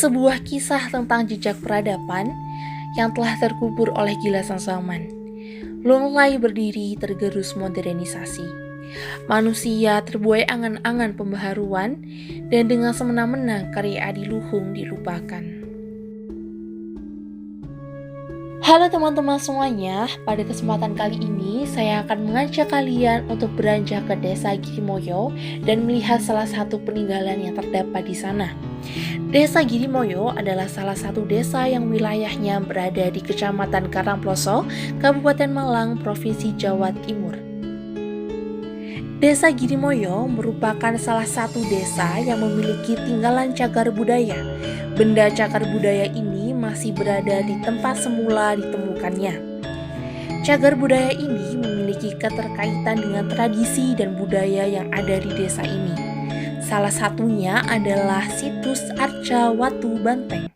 Sebuah kisah tentang jejak peradaban yang telah terkubur oleh gilasan zaman. Lunglai berdiri tergerus modernisasi. Manusia terbuai angan-angan pembaharuan, dan dengan semena-mena karya adiluhung dilupakan. Halo teman-teman semuanya, pada kesempatan kali ini saya akan mengajak kalian untuk beranjak ke Desa Girimoyo dan melihat salah satu peninggalan yang terdapat di sana. Desa Girimoyo adalah salah satu desa yang wilayahnya berada di Kecamatan Karangploso, Kabupaten Malang, Provinsi Jawa Timur. Desa Girimoyo merupakan salah satu desa yang memiliki tinggalan cagar budaya. Benda cagar budaya ini masih berada di tempat semula ditemukannya. Cagar budaya ini memiliki keterkaitan dengan tradisi dan budaya yang ada di desa ini. Salah satunya adalah situs Arca Watu Banteng.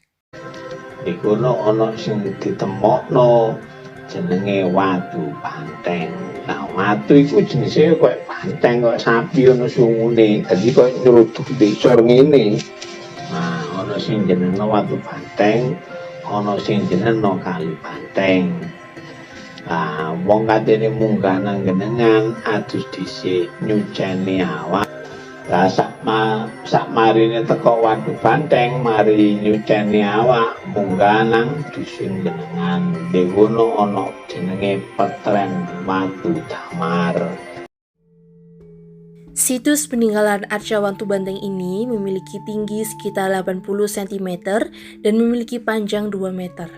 Iku ono sing ditemokno jenenge Watu Banteng. Nah, watu iku jenenge koyo banteng, koyo sapi ono sungune. Dadi koyo nyeruduk desor ngene. Nah, ono sing jenenge Watu Banteng, ono sing jenenge Kali Banteng. Nah, wong katene munggah nang genengan adus dhisik nyuceni awak. Lah sak marine teko Watu Banteng mari nyuceni awak munggah nang dusun genengan. Dewono ana jenenge Petren Watu Damar. Situs peninggalan Arca Watu Banteng ini memiliki tinggi sekitar 80 cm dan memiliki panjang 2 meter.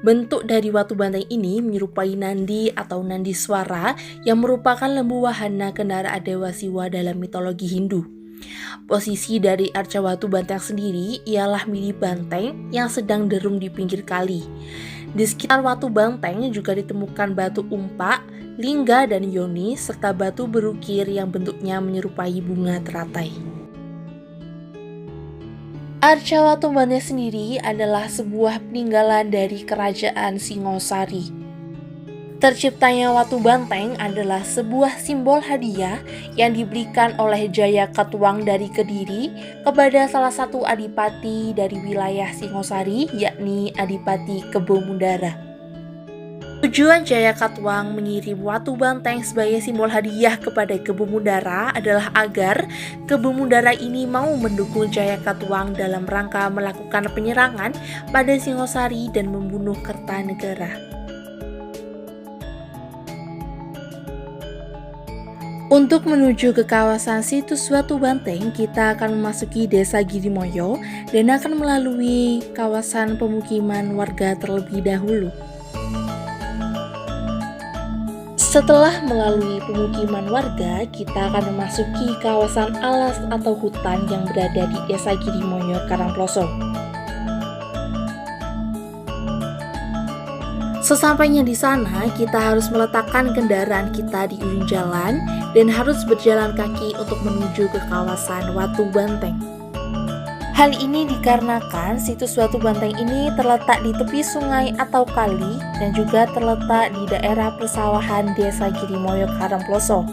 Bentuk dari watu banteng ini menyerupai nandi atau nandi swara yang merupakan lembu wahana kendara Dewa Siwa dalam mitologi Hindu. Posisi dari Arca Watu Banteng sendiri ialah mirip banteng yang sedang derung di pinggir kali. Di sekitar watu banteng juga ditemukan batu umpak, lingga dan yoni serta batu berukir yang bentuknya menyerupai bunga teratai. Arca Watu Banteng sendiri adalah sebuah peninggalan dari Kerajaan Singosari. Terciptanya watu banteng adalah sebuah simbol hadiah yang diberikan oleh Jayakatwang dari Kediri kepada salah satu adipati dari wilayah Singosari, yakni Adipati Kebomundara. Tujuan Jayakatwang mengirim watu banteng sebagai simbol hadiah kepada Kebomundara adalah agar Kebomundara ini mau mendukung Jayakatwang dalam rangka melakukan penyerangan pada Singosari dan membunuh Kertanegara. Untuk menuju ke kawasan situs Watu Banteng, kita akan memasuki Desa Girimoyo dan akan melalui kawasan pemukiman warga terlebih dahulu. Setelah melalui pemukiman warga, kita akan memasuki kawasan alas atau hutan yang berada di Desa Girimoyo, Karangploso. Sesampainya di sana, kita harus meletakkan kendaraan kita di ujung jalan dan harus berjalan kaki untuk menuju ke kawasan Watu Banteng. Hal ini dikarenakan situs Watu Banteng ini terletak di tepi sungai atau kali dan juga terletak di daerah persawahan Desa Girimoyo, Karangploso.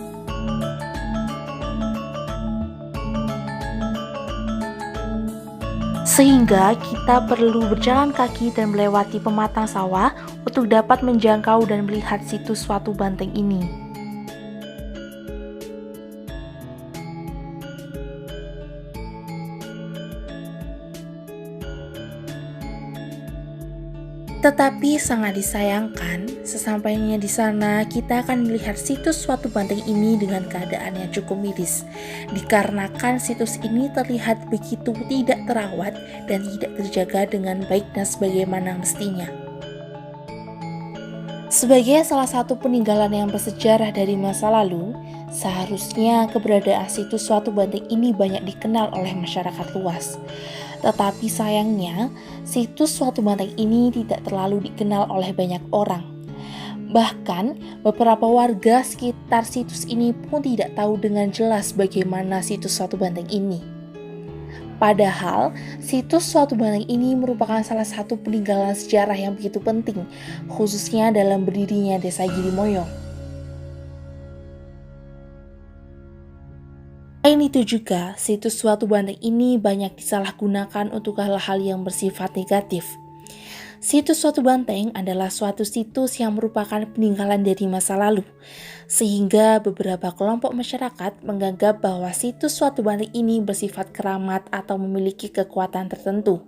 Sehingga kita perlu berjalan kaki dan melewati pematang sawah untuk dapat menjangkau dan melihat situs Watu Banteng ini. Tetapi sangat disayangkan, sesampainya di sana kita akan melihat situs Watu Banteng ini dengan keadaan yang cukup miris, dikarenakan situs ini terlihat begitu tidak terawat dan tidak terjaga dengan baik dan sebagaimana mestinya. Sebagai salah satu peninggalan yang bersejarah dari masa lalu, seharusnya keberadaan situs Watu Banteng ini banyak dikenal oleh masyarakat luas. Tetapi sayangnya, situs Watu Banteng ini tidak terlalu dikenal oleh banyak orang. Bahkan, beberapa warga sekitar situs ini pun tidak tahu dengan jelas bagaimana situs Watu Banteng ini. Padahal, situs Watu Banteng ini merupakan salah satu peninggalan sejarah yang begitu penting, khususnya dalam berdirinya Desa Girimoyo. Selain itu juga, situs Watu Banteng ini banyak disalahgunakan untuk hal-hal yang bersifat negatif. Situs Watu Banteng adalah suatu situs yang merupakan peninggalan dari masa lalu, sehingga beberapa kelompok masyarakat menganggap bahwa situs Watu Banteng ini bersifat keramat atau memiliki kekuatan tertentu.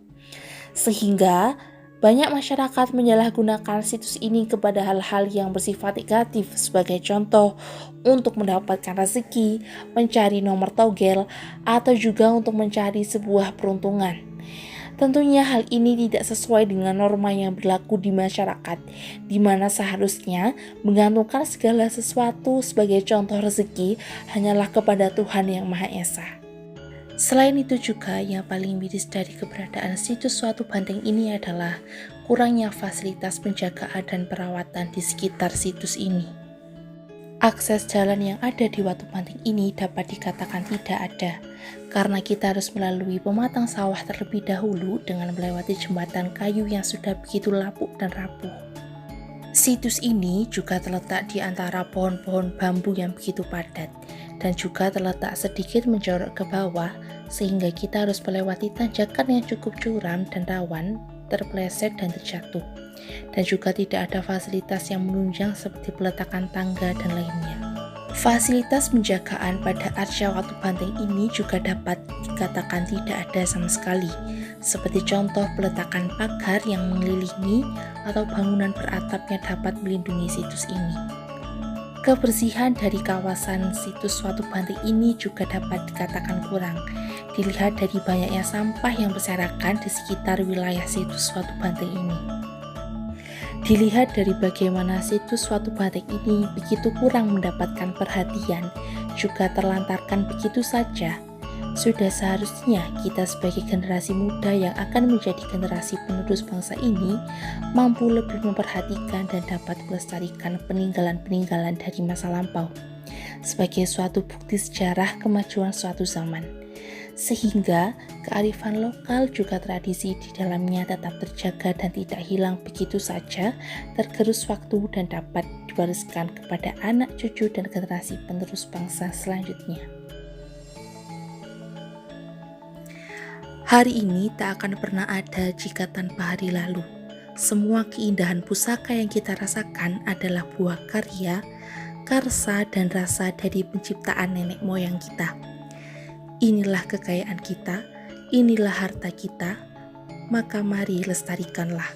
Sehingga banyak masyarakat menyalahgunakan situs ini kepada hal-hal yang bersifat negatif, sebagai contoh untuk mendapatkan rezeki, mencari nomor togel, atau juga untuk mencari sebuah peruntungan. Tentunya hal ini tidak sesuai dengan norma yang berlaku di masyarakat, di mana seharusnya menggantungkan segala sesuatu sebagai contoh rezeki hanyalah kepada Tuhan Yang Maha Esa. Selain itu juga, yang paling miris dari keberadaan situs Watu Banteng ini adalah kurangnya fasilitas penjagaan dan perawatan di sekitar situs ini. Akses jalan yang ada di Watu Banteng ini dapat dikatakan tidak ada, karena kita harus melalui pematang sawah terlebih dahulu dengan melewati jembatan kayu yang sudah begitu lapuk dan rapuh. Situs ini juga terletak di antara pohon-pohon bambu yang begitu padat, dan juga terletak sedikit menjorok ke bawah, sehingga kita harus melewati tanjakan yang cukup curam dan rawan terpeleset dan terjatuh. Dan juga tidak ada fasilitas yang menunjang seperti peletakan tangga dan lainnya. Fasilitas penjagaan pada Arca Watu Banteng ini juga dapat dikatakan tidak ada sama sekali, seperti contoh peletakan pagar yang mengelilingi atau bangunan beratap yang dapat melindungi situs ini. Kebersihan dari kawasan situs Watu Banteng ini juga dapat dikatakan kurang, dilihat dari banyaknya sampah yang berserakan di sekitar wilayah situs Watu Banteng ini. Dilihat dari bagaimana situs Watu Banteng ini begitu kurang mendapatkan perhatian, juga terlantarkan begitu saja, sudah seharusnya kita sebagai generasi muda yang akan menjadi generasi penerus bangsa ini mampu lebih memperhatikan dan dapat melestarikan peninggalan-peninggalan dari masa lampau sebagai suatu bukti sejarah kemajuan suatu zaman, sehingga kearifan lokal juga tradisi di dalamnya tetap terjaga dan tidak hilang begitu saja tergerus waktu dan dapat diwariskan kepada anak cucu dan generasi penerus bangsa selanjutnya. Hari ini tak akan pernah ada jika tanpa hari lalu. Semua keindahan pusaka yang kita rasakan adalah buah karya, karsa, dan rasa dari penciptaan nenek moyang kita. Inilah kekayaan kita, inilah harta kita, maka mari lestarikanlah.